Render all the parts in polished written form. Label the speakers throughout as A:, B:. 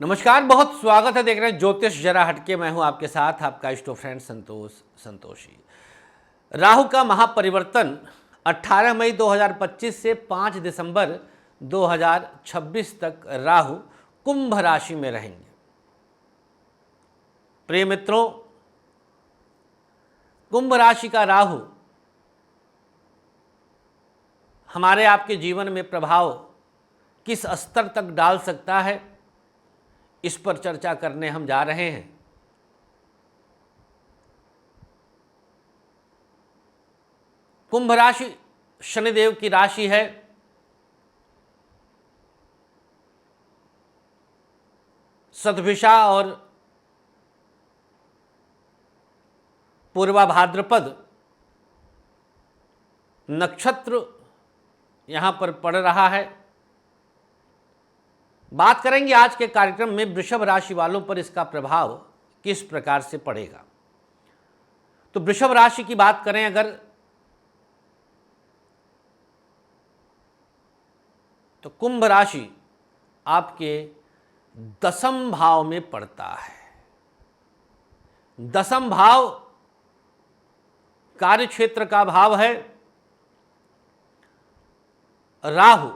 A: नमस्कार, बहुत स्वागत है। देख रहे हैं ज्योतिष जरा हटके। मैं हूं आपके साथ आपका इष्ट फ्रेंड संतोषी। राहु का महापरिवर्तन 18 मई 2025 से 5 दिसंबर 2026 तक राहु कुंभ राशि में रहेंगे। प्रिय मित्रों, कुंभ राशि का राहु हमारे आपके जीवन में प्रभाव किस स्तर तक डाल सकता है, इस पर चर्चा करने हम जा रहे हैं। कुंभ राशि शनिदेव की राशि है। शतभिषा और पूर्वा भाद्रपद नक्षत्र यहां पर पड़ रहा है। बात करेंगे आज के कार्यक्रम में वृषभ राशि वालों पर इसका प्रभाव किस प्रकार से पड़ेगा। तो वृषभ राशि की बात करें अगर, तो कुंभ राशि आपके 10वें भाव में पड़ता है। 10वां भाव कार्य क्षेत्र का भाव है। राहु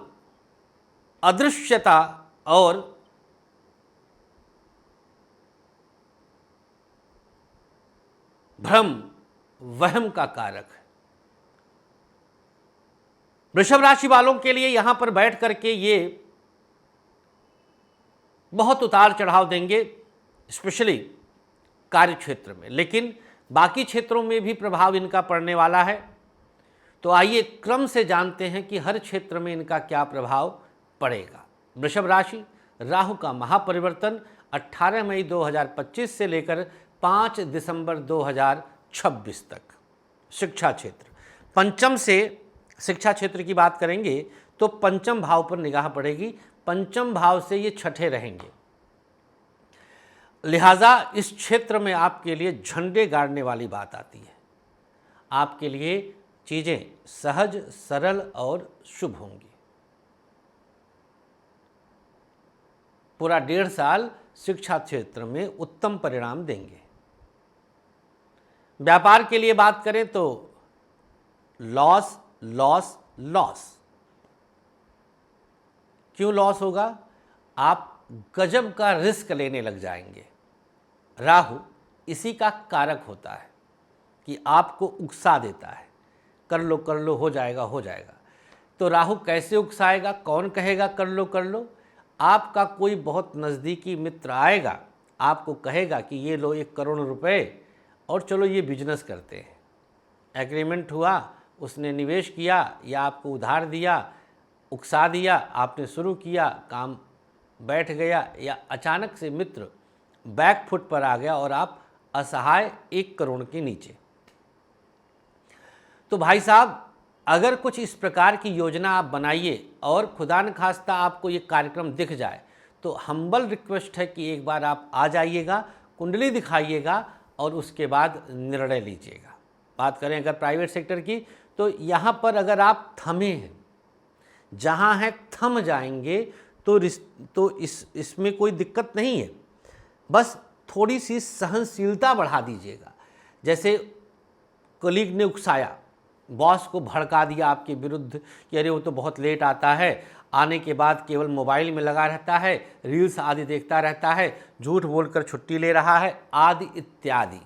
A: अदृश्यता और भ्रम वहम का कारक है। वृषभ राशि वालों के लिए यहां पर बैठ करके ये बहुत उतार चढ़ाव देंगे, स्पेशली कार्य क्षेत्र में, लेकिन बाकी क्षेत्रों में भी प्रभाव इनका पड़ने वाला है। तो आइए क्रम से जानते हैं कि हर क्षेत्र में इनका क्या प्रभाव पड़ेगा। वृषभ राशि, राहु का महापरिवर्तन 18 मई 2025 से लेकर 5 दिसंबर 2026 तक। शिक्षा क्षेत्र, पंचम से शिक्षा क्षेत्र की बात करेंगे तो पंचम भाव पर निगाह पड़ेगी। पंचम भाव से ये छठे रहेंगे, लिहाजा इस क्षेत्र में आपके लिए झंडे गाड़ने वाली बात आती है। आपके लिए चीज़ें सहज, सरल और शुभ होंगी। पूरा 1.5 साल शिक्षा क्षेत्र में उत्तम परिणाम देंगे। व्यापार के लिए बात करें तो लॉस लॉस लॉस। क्यों लॉस होगा? आप गजब का रिस्क लेने लग जाएंगे। राहु इसी का कारक होता है कि आपको उकसा देता है, कर लो हो जाएगा हो जाएगा। तो राहु कैसे उकसाएगा? कौन कहेगा कर लो? आपका कोई बहुत नज़दीकी मित्र आएगा, आपको कहेगा कि ये लो 1 करोड़ रुपए और चलो ये बिजनेस करते हैं। एग्रीमेंट हुआ, उसने निवेश किया या आपको उधार दिया, उकसा दिया, आपने शुरू किया, काम बैठ गया, या अचानक से मित्र बैक फुट पर आ गया और आप असहाय 1 करोड़ के नीचे। तो भाई साहब, अगर कुछ इस प्रकार की योजना आप बनाइए और खुदा न खास्ता आपको ये कार्यक्रम दिख जाए, तो हम्बल रिक्वेस्ट है कि एक बार आप आ जाइएगा, कुंडली दिखाइएगा और उसके बाद निर्णय लीजिएगा। बात करें अगर प्राइवेट सेक्टर की, तो यहाँ पर अगर आप थमे हैं, जहाँ हैं थम जाएंगे तो इसमें कोई दिक्कत नहीं है। बस थोड़ी सी सहनशीलता बढ़ा दीजिएगा। जैसे कलीग ने उकसाया, बॉस को भड़का दिया आपके विरुद्ध कि अरे वो तो बहुत लेट आता है, आने के बाद केवल मोबाइल में लगा रहता है, रील्स आदि देखता रहता है, झूठ बोलकर छुट्टी ले रहा है, आदि इत्यादि।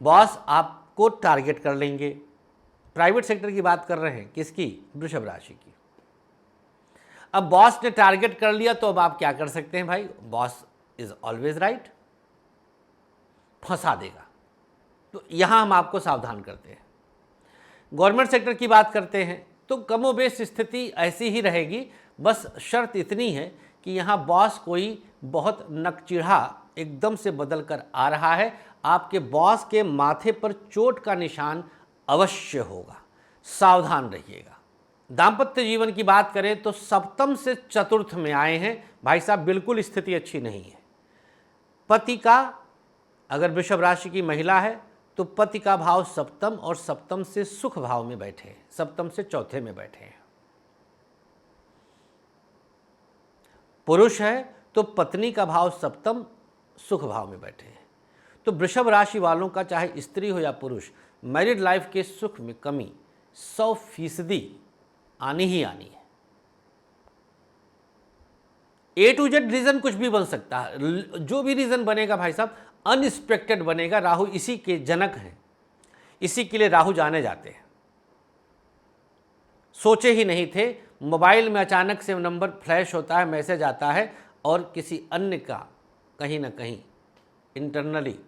A: बॉस आपको टारगेट कर लेंगे। प्राइवेट सेक्टर की बात कर रहे हैं, किसकी? वृषभ राशि की। अब बॉस ने टारगेट कर लिया तो अब आप क्या कर सकते हैं भाई? बॉस इज ऑलवेज राइट, फंसा देगा। तो यहां हम आपको सावधान करते हैं। गवर्नमेंट सेक्टर की बात करते हैं तो कमोबेश स्थिति ऐसी ही रहेगी। बस शर्त इतनी है कि यहां बॉस कोई बहुत नकचिढ़ा एकदम से बदल कर आ रहा है। आपके बॉस के माथे पर चोट का निशान अवश्य होगा, सावधान रहिएगा। दाम्पत्य जीवन की बात करें तो सप्तम से चतुर्थ में आए हैं भाई साहब, बिल्कुल स्थिति अच्छी नहीं है। पति का, अगर वृषभ राशि की महिला है तो पति का भाव सप्तम और सप्तम से सुख भाव में बैठे हैं, सप्तम से चौथे में बैठे हैं। पुरुष है तो पत्नी का भाव सप्तम सुख भाव में बैठे हैं। तो वृषभ राशि वालों का चाहे स्त्री हो या पुरुष, मैरिड लाइफ के सुख में कमी 100% आनी ही आनी है। A to Z रीज़न कुछ भी बन सकता है, जो भी रीज़न बनेगा भाई साहब अनएक्सपेक्टेड बनेगा। राहु इसी के जनक हैं, इसी के लिए राहु जाने जाते हैं। सोचे ही नहीं थे, मोबाइल में अचानक से नंबर फ्लैश होता है, मैसेज आता है और किसी अन्य का कहीं ना कहीं इंटरनली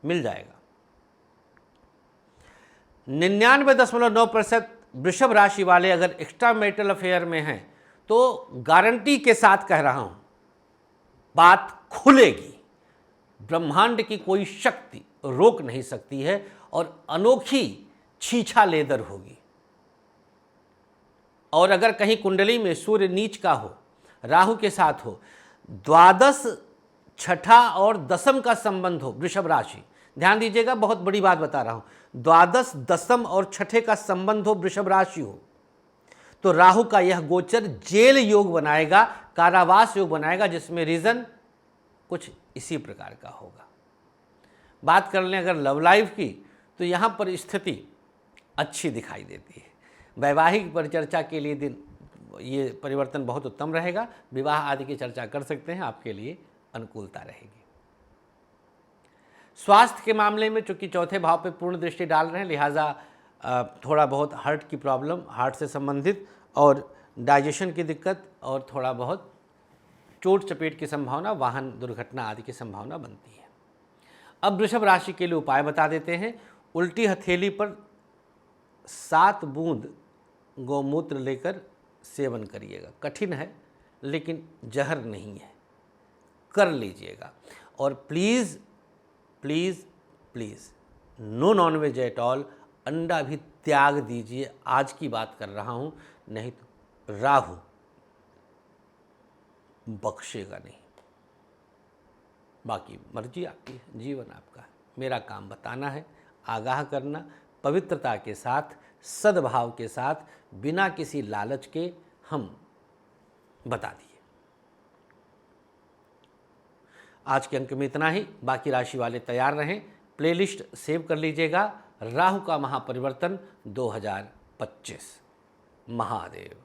A: मिल जाएगा। 99.9% वृषभ राशि वाले अगर एक्स्ट्रा मैरिटल अफेयर में हैं तो गारंटी के साथ कह रहा हूं, बात खुलेगी। ब्रह्मांड की कोई शक्ति रोक नहीं सकती है और अनोखी छीछा लेदर होगी। और अगर कहीं कुंडली में सूर्य नीच का हो, राहु के साथ हो, द्वादश, छठा और दसम का संबंध हो वृषभ राशि, ध्यान दीजिएगा बहुत बड़ी बात बता रहा हूं, द्वादश, दसम और छठे का संबंध हो वृषभ राशि हो, तो राहु का यह गोचर जेल योग बनाएगा, कारावास योग बनाएगा, जिसमें रीजन कुछ इसी प्रकार का होगा। बात कर लें अगर लव लाइफ की, तो यहाँ पर स्थिति अच्छी दिखाई देती है। वैवाहिक परिचर्चा के लिए दिन ये परिवर्तन बहुत उत्तम रहेगा। विवाह आदि की चर्चा कर सकते हैं, आपके लिए अनुकूलता रहेगी। स्वास्थ्य के मामले में चूंकि चौथे भाव पे पूर्ण दृष्टि डाल रहे हैं, लिहाजा थोड़ा बहुत हार्ट की प्रॉब्लम, हार्ट से संबंधित और डाइजेशन की दिक्कत और थोड़ा बहुत चोट चपेट की संभावना, वाहन दुर्घटना आदि की संभावना बनती है। अब वृषभ राशि के लिए उपाय बता देते हैं। उल्टी हथेली पर 7 बूंद गौमूत्र लेकर सेवन करिएगा। कठिन है लेकिन जहर नहीं है, कर लीजिएगा। और please please please no nonveg at all, अंडा भी त्याग दीजिए। आज की बात कर रहा हूँ, नहीं तो राहु बख्शेगा नहीं। बाकी मर्जी आपकी है, जीवन आपका है। मेरा काम बताना है, आगाह करना, पवित्रता के साथ, सद्भाव के साथ, बिना किसी लालच के हम बता दिए। आज के अंक में इतना ही। बाकी राशि वाले तैयार रहें, प्लेलिस्ट सेव कर लीजिएगा। राहु का महापरिवर्तन 2025। महादेव।